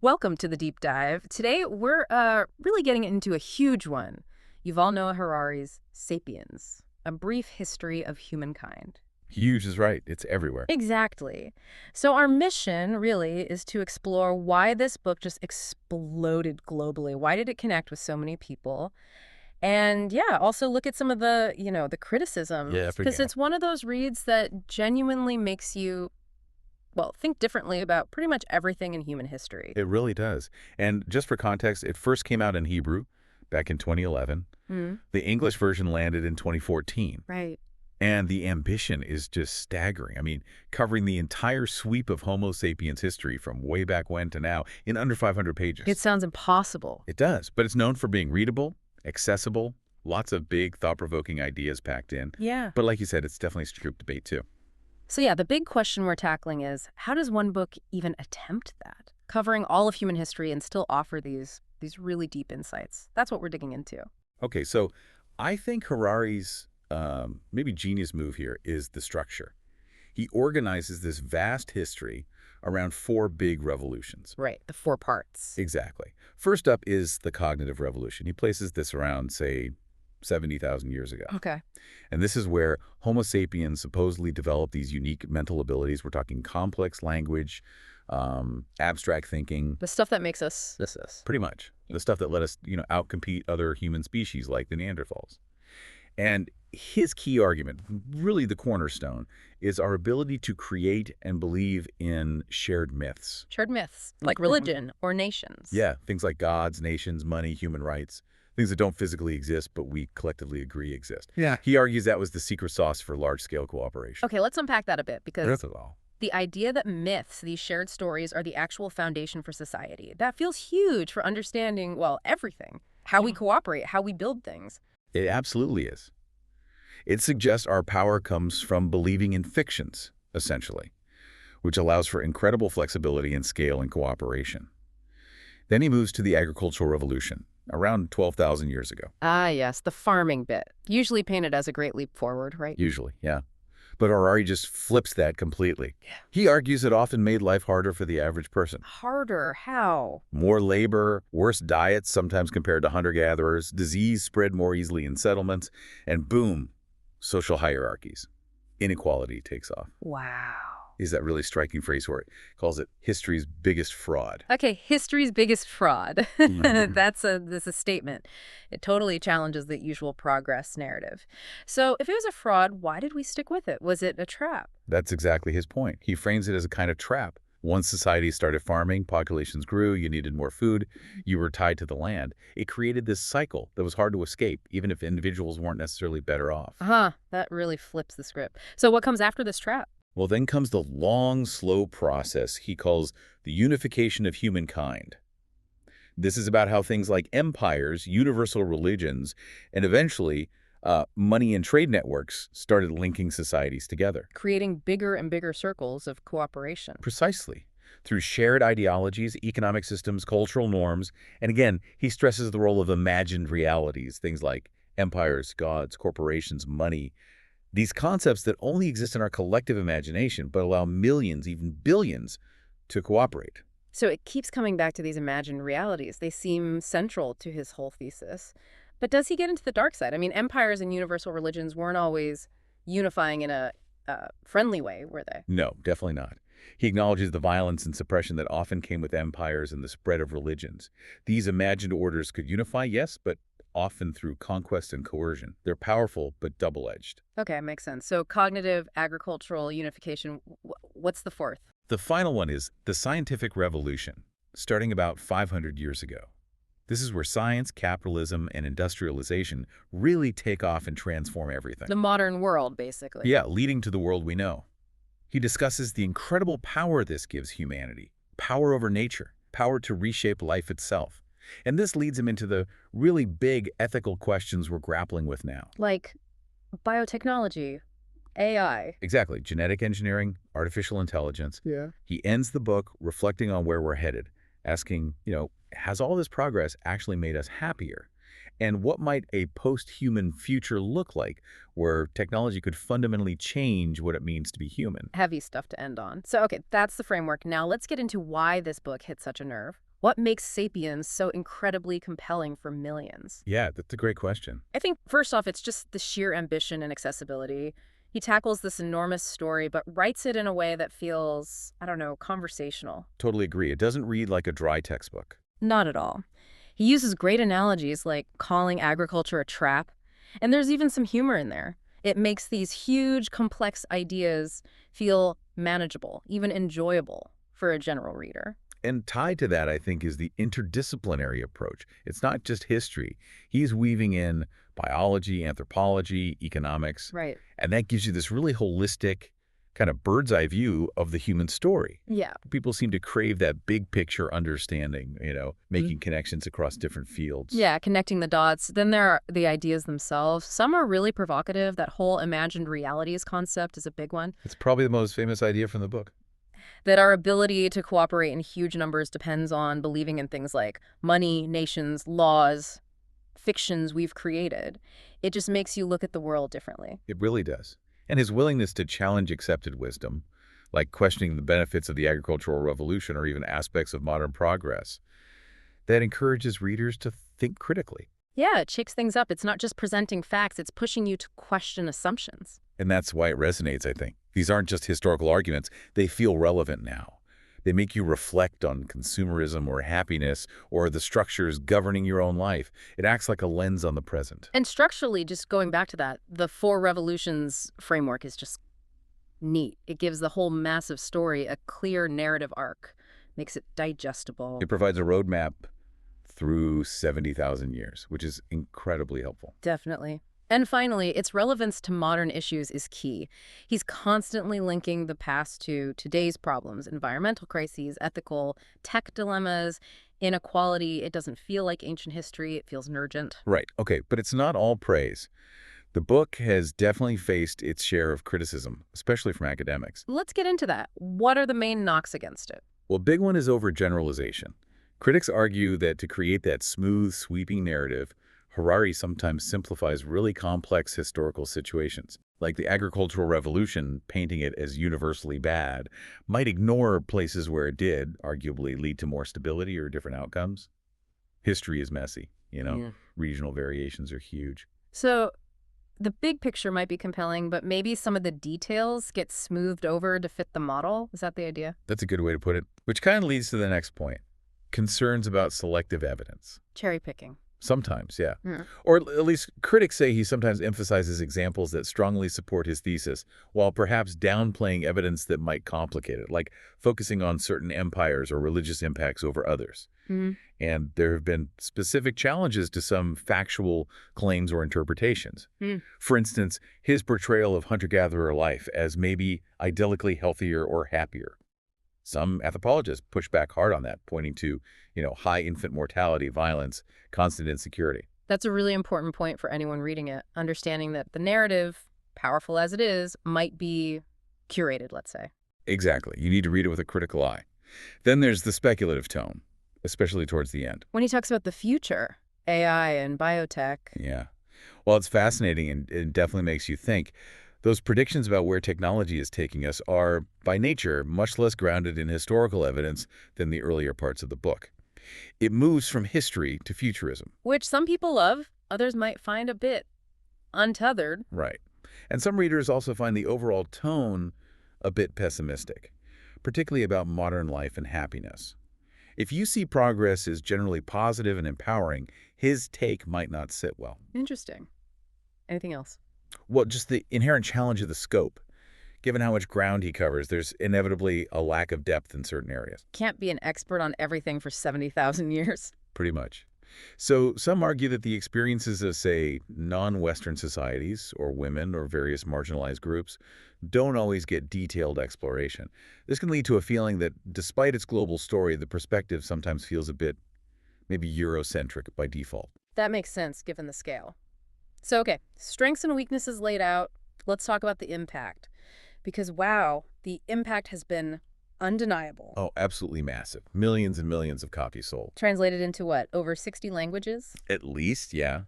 Welcome to the deep dive. Today, we're really getting into a huge one. Yuval Noah Harari's Sapiens, A Brief History of Humankind. Huge is right. It's everywhere. Exactly. So our mission really is to explore why this book just exploded globally. Why did it connect with so many people? And yeah, also look at some of the Yeah, criticisms, because forget. it's one of those reads that genuinely makes you, well, think differently about pretty much everything in human history. It really does. And just for context, it first came out in Hebrew back in 2011. Mm, The English version landed in 2014. right. And the ambition is just staggering. I mean, covering the entire sweep of Homo sapiens history from way back when to now in under 500 It pages. sounds impossible. It does, but it's known for being readable, accessible, lots of big, thought-provoking ideas packed in. Yeah. But like you said, it's definitely strict debate too. So yeah, the big question we're tackling is, how does one book even attempt that? Covering all of human history and still offer these really deep insights. That's what we're digging into. Okay, so I think Harari's maybe genius move here is the structure. He organizes this vast history around four big revolutions. Right, the four parts. Exactly. First up is the cognitive revolution. He places this around, say, 70,000 years ago. Okay. And this is where Homo sapiens supposedly developed these unique mental abilities. We're talking complex language, abstract thinking, The stuff that makes us this. pretty much. The stuff that let us, outcompete other human species like the Neanderthals. And his key argument, really the cornerstone, is our ability to create and believe in shared myths. Shared myths, like religion or nations. Yeah, things like gods, nations, money, human rights, things that don't physically exist but we collectively agree exist. Yeah. He argues that was the secret sauce for large-scale cooperation. Okay, let's unpack that a bit, because That's all. the idea that myths, these shared stories, are the actual foundation for society, that feels huge for understanding, well, everything. How we cooperate, how we build things. It absolutely is. It suggests our power comes from believing in fictions, essentially, which allows for incredible flexibility in scale and cooperation. Then he moves to the agricultural revolution, around 12,000 years ago. Ah, yes, the farming bit. Usually painted as a great leap forward, right? Usually, yeah. But Harari just flips that completely. Yeah. He argues it often made life harder for the average person. Harder? How? More labor, worse diets, sometimes compared to hunter-gatherers, disease spread more easily in settlements, and boom, social hierarchies. Inequality takes off. Wow. Is that really striking phrase for it? Calls it history's biggest fraud. Okay, history's biggest fraud. Mhm. That's a statement. It totally challenges the usual progress narrative. So if it was a fraud, why did we stick with it? Was it a trap? That's exactly his point. He frames it as a kind of trap. Once society started farming, populations grew, you needed more food, you were tied to the land. It created this cycle that was hard to escape, even if individuals weren't necessarily better off. That really flips the script. So what comes after this trap? Well, then comes the long, slow process he calls the unification of humankind. This is about how things like empires, universal religions, and eventually money and trade networks started linking societies together. Creating bigger and bigger circles of cooperation. Precisely. Through shared ideologies, economic systems, cultural norms, and again, he stresses the role of imagined realities, things like empires, gods, corporations, money. These concepts that only exist in our collective imagination, but allow millions, even billions, to cooperate. So it keeps coming back to these imagined realities. They seem central to his whole thesis. But does he get into the dark side? I mean, empires and universal religions weren't always unifying in a friendly way, were they? No, definitely not. He acknowledges the violence and suppression that often came with empires and the spread of religions. These imagined orders could unify, yes, but often through conquest and coercion. They're powerful, but double-edged. Okay, makes sense. So cognitive, agricultural unification. What's the fourth? The final one is the scientific revolution, starting about 500 years ago. This is where science, capitalism, and industrialization really take off and transform everything. The modern world, basically. Yeah, leading to the world we know. He discusses the incredible power this gives humanity, power over nature, power to reshape life itself. And this leads him into the really big ethical questions we're grappling with now. Like biotechnology, AI. Exactly, genetic engineering, artificial intelligence. Yeah. He ends the book reflecting on where we're headed, asking, has all this progress actually made us happier? And what might a post-human future look like, where technology could fundamentally change what it means to be human? Heavy stuff to end on. So, okay, that's the framework. Now let's get into why this book hit such a nerve. What makes Sapiens so incredibly compelling for millions? Yeah, that's a great question. I think, first off, it's just the sheer ambition and accessibility. He tackles this enormous story, but writes it in a way that feels, I don't know, conversational. Totally agree. It doesn't read like a dry textbook. Not at all. He uses great analogies like calling agriculture a trap, and there's even some humor in there. It makes these huge, complex ideas feel manageable, even enjoyable for a general reader. And tied to that, I think, is the interdisciplinary approach. It's not just history. He's weaving in biology, anthropology, economics, Right. and that gives you this really holistic kind of bird's eye view of the human story. Yeah. People seem to crave that big picture understanding, making connections across different fields. Yeah, connecting the dots. Then there are the ideas themselves. Some are really provocative. That whole imagined realities concept is a big one. It's probably the most famous idea from the book. That our ability to cooperate in huge numbers depends on believing in things like money, nations, laws, fictions we've created. It just makes you look at the world differently. It really does. And his willingness to challenge accepted wisdom, like questioning the benefits of the agricultural revolution or even aspects of modern progress, that encourages readers to think critically. Yeah, it shakes things up. It's not just presenting facts, it's pushing you to question assumptions. And that's why it resonates, I think. These aren't just historical arguments. They feel relevant now. They make you reflect on consumerism or happiness or the structures governing your own life. It acts like a lens on the present. And structurally, just going back to that, the Four Revolutions framework is just neat. It gives the whole massive story a clear narrative arc, makes it digestible. It provides a roadmap through 70,000 years, which is incredibly helpful. Definitely. And finally, its relevance to modern issues is key. He's constantly linking the past to today's problems, environmental crises, ethical, tech dilemmas, inequality. It doesn't feel like ancient history. It feels urgent. Right. Okay, but it's not all praise. The book has definitely faced its share of criticism, especially from academics. Let's get into that. What are the main knocks against it? Well, a big one is overgeneralization. Critics argue that to create that smooth, sweeping narrative, Harari sometimes simplifies really complex historical situations, like the agricultural revolution, painting it as universally bad, might ignore places where it did, arguably, lead to more stability or different outcomes. History is messy, Yeah. Regional variations are huge. So the big picture might be compelling, but maybe some of the details get smoothed over to fit the model. Is that the idea? That's a good way to put it, which kind of leads to the next point. Concerns about selective evidence. Cherry picking. Sometimes, yeah. Hmm. Or at least critics say he sometimes emphasizes examples that strongly support his thesis, while perhaps downplaying evidence that might complicate it, like focusing on certain empires or religious impacts over others. Hmm. And there have been specific challenges to some factual claims or interpretations. Hmm. For instance, his portrayal of hunter-gatherer life as maybe idyllically healthier or happier. Some anthropologists push back hard on that, pointing to, high infant mortality, violence, constant insecurity. That's a really important point for anyone reading it, understanding that the narrative, powerful as it is, might be curated, let's say. Exactly. You need to read it with a critical eye. Then there's the speculative tone, especially towards the end. When he talks about the future, AI and biotech. Yeah. Well, it's fascinating and it definitely makes you think. Those predictions about where technology is taking us are, by nature, much less grounded in historical evidence than the earlier parts of the book. It moves from history to futurism. Which some people love, others might find a bit untethered. Right. And some readers also find the overall tone a bit pessimistic, particularly about modern life and happiness. If you see progress as generally positive and empowering, his take might not sit well. Interesting. Anything else? Well, just the inherent challenge of the scope. Given how much ground he covers, there's inevitably a lack of depth in certain areas. Can't be an expert on everything for 70,000 years. Pretty much. So some argue that the experiences of, say, non-Western societies or women or various marginalized groups don't always get detailed exploration. This can lead to a feeling that despite its global story, the perspective sometimes feels a bit maybe Eurocentric by default. That makes sense given the scale. So, okay, strengths and weaknesses laid out. Let's talk about the impact. Because, wow, the impact has been undeniable. Oh, absolutely massive. Millions and millions of copies sold. Translated into what, over 60 languages? At least, yeah.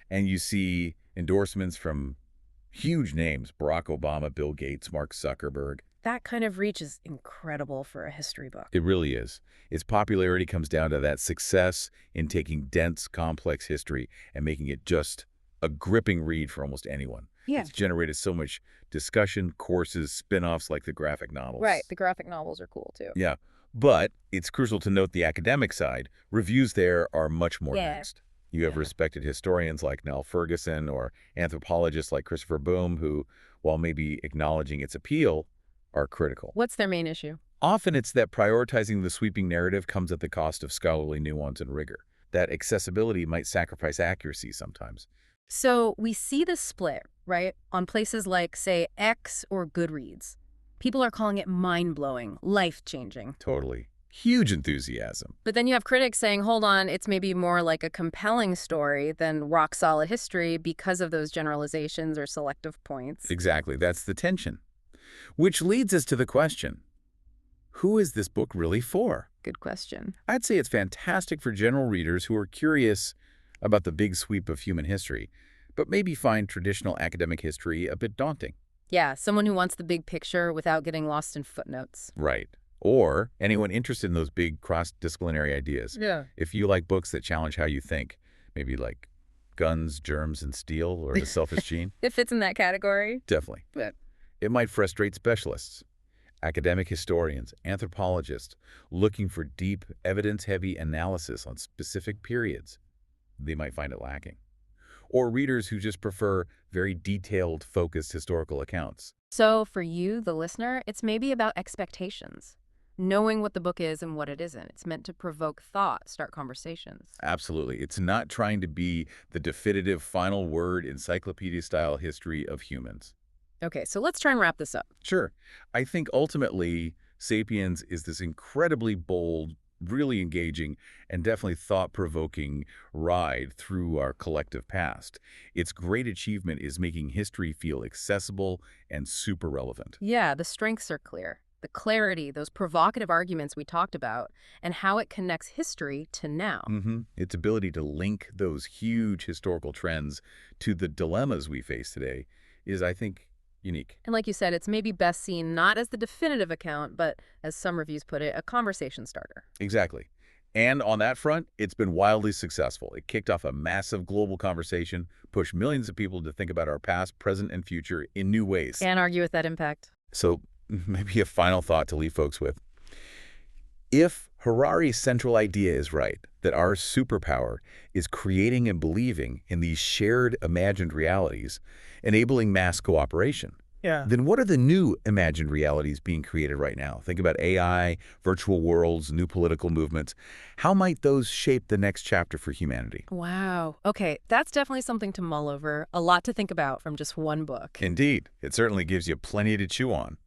And you see endorsements from huge names, Barack Obama, Bill Gates, Mark Zuckerberg. That kind of reach is incredible for a history book. It really is. Its popularity comes down to that success in taking dense, complex history and making it just a gripping read for almost anyone. Yeah. It's generated so much discussion, courses, spin-offs like the graphic novels. Right. The graphic novels are cool, too. Yeah, but it's crucial to note the academic side. Reviews there are much more Yeah. mixed. You have respected historians like Nell Ferguson or anthropologists like Christopher Boom who, while maybe acknowledging its appeal, are critical. What's their main issue? Often it's that prioritizing the sweeping narrative comes at the cost of scholarly nuance and rigor. That accessibility might sacrifice accuracy sometimes. So we see this split, right, on places like, say, X or Goodreads. People are calling it mind-blowing, life-changing. Totally. Huge enthusiasm. But then you have critics saying, hold on, it's maybe more like a compelling story than rock-solid history because of those generalizations or selective points. Exactly. That's the tension. Which leads us to the question, who is this book really for? Good question. I'd say it's fantastic for general readers who are curious about the big sweep of human history, but maybe find traditional academic history a bit daunting. Yeah, someone who wants the big picture without getting lost in footnotes. Right. Or anyone interested in those big cross-disciplinary ideas. Yeah. If you like books that challenge how you think, maybe like Guns, Germs, and Steel or The Selfish Gene. It fits in that category. Definitely. But it might frustrate specialists, academic historians, anthropologists, looking for deep, evidence-heavy analysis on specific periods. They might find it lacking. Or readers who just prefer very detailed, focused historical accounts. So for you, the listener, it's maybe about expectations. Knowing what the book is and what it isn't. It's meant to provoke thought, start conversations. Absolutely. It's not trying to be the definitive final word encyclopedia-style history of humans. Okay, so let's try and wrap this up. Sure. I think ultimately, Sapiens is this incredibly bold, really engaging, and definitely thought-provoking ride through our collective past. Its great achievement is making history feel accessible and super relevant. Yeah, the strengths are clear. The clarity, those provocative arguments we talked about, and how it connects history to now. Its ability to link those huge historical trends to the dilemmas we face today is, I think, unique. And like you said, it's maybe best seen not as the definitive account, but, as some reviews put it, a conversation starter. Exactly. And on that front, it's been wildly successful. It kicked off a massive global conversation, pushed millions of people to think about our past, present, and future in new ways. Can't argue with that impact. So maybe a final thought to leave folks with. If Harari's central idea is right, that our superpower is creating and believing in these shared imagined realities, enabling mass cooperation, then what are the new imagined realities being created right now? Think about AI, virtual worlds, new political movements. How might those shape the next chapter for humanity? Wow. Okay, that's definitely something to mull over. A lot to think about from just one book. Indeed. It certainly gives you plenty to chew on.